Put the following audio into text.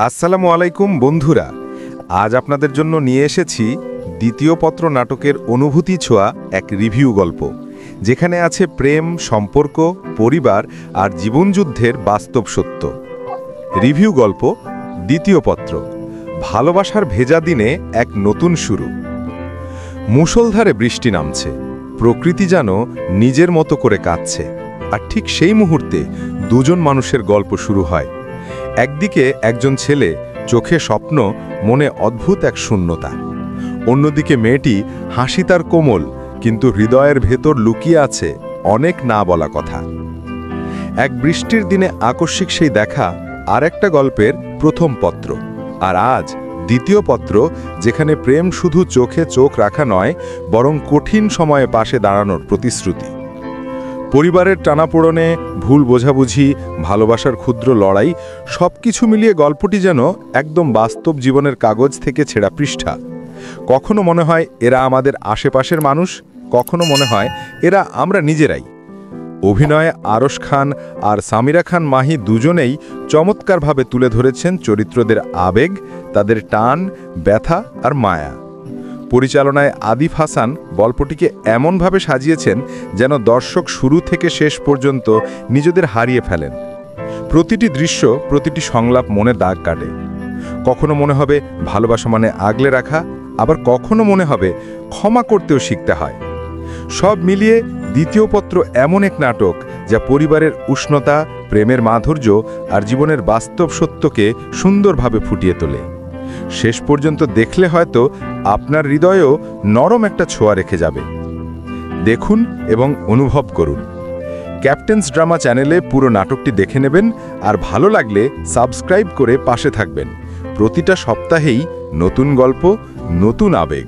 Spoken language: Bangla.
আসসালামু আলাইকুম বন্ধুরা, আজ আপনাদের জন্য নিয়ে এসেছি দ্বিতীয় পত্র নাটকের অনুভূতি ছোঁয়া এক রিভিউ গল্প, যেখানে আছে প্রেম, সম্পর্ক, পরিবার আর জীবনযুদ্ধের বাস্তব সত্য। রিভিউ গল্প দ্বিতীয় পত্র, ভালোবাসার ভেজা দিনে এক নতুন শুরু। মুষলধারে বৃষ্টি নামছে, প্রকৃতি যেন নিজের মতো করে কাঁদছে, আর ঠিক সেই মুহূর্তে দুজন মানুষের গল্প শুরু হয়। একদিকে একজন ছেলে, চোখে স্বপ্ন, মনে অদ্ভুত এক শূন্যতা। অন্যদিকে মেয়েটি, হাসি তার কোমল, কিন্তু হৃদয়ের ভেতর লুকিয়ে আছে অনেক না বলা কথা। এক বৃষ্টির দিনে আকস্মিক সেই দেখা আর একটা গল্পের প্রথম পত্র। আর আজ দ্বিতীয় পত্র, যেখানে প্রেম শুধু চোখে চোখ রাখা নয়, বরং কঠিন সময়ে পাশে দাঁড়ানোর প্রতিশ্রুতি। পরিবারের টানাপোড়েনে, ভুল বোঝাবুঝি, ভালোবাসার ক্ষুদ্র লড়াই, সবকিছু মিলিয়ে গল্পটি যেন একদম বাস্তব জীবনের কাগজ থেকে ছেঁড়া পৃষ্ঠা। কখনো মনে হয় এরা আমাদের আশেপাশের মানুষ, কখনো মনে হয় এরা আমরা নিজেরাই। অভিনয়ে আরশ খান আর সামিরা খান মাহি দুজনেই চমৎকারভাবে তুলে ধরেছেন চরিত্রদের আবেগ, তাদের টান, ব্যথা আর মায়া। পরিচালনায় আদিফ হাসান গল্পটিকে এমনভাবে সাজিয়েছেন যেন দর্শক শুরু থেকে শেষ পর্যন্ত নিজেদের হারিয়ে ফেলেন। প্রতিটি দৃশ্য, প্রতিটি সংলাপ মনে দাগ কাটে। কখনো মনে হবে ভালোবাসা মানে আগলে রাখা, আবার কখনো মনে হবে ক্ষমা করতেও শিখতে হয়। সব মিলিয়ে দ্বিতীয় পত্র এমন এক নাটক যা পরিবারের উষ্ণতা, প্রেমের মাধুর্য আর জীবনের বাস্তব সত্যকে সুন্দরভাবে ফুটিয়ে তোলে। শেষ পর্যন্ত দেখলে হয়তো আপনার হৃদয়েও নরম একটা ছোঁয়া রেখে যাবে। দেখুন এবং অনুভব করুন। ক্যাপ্টেন্স ড্রামা চ্যানেলে পুরো নাটকটি দেখে নেবেন, আর ভালো লাগলে সাবস্ক্রাইব করে পাশে থাকবেন। প্রতিটা সপ্তাহেই নতুন গল্প, নতুন আবেগ।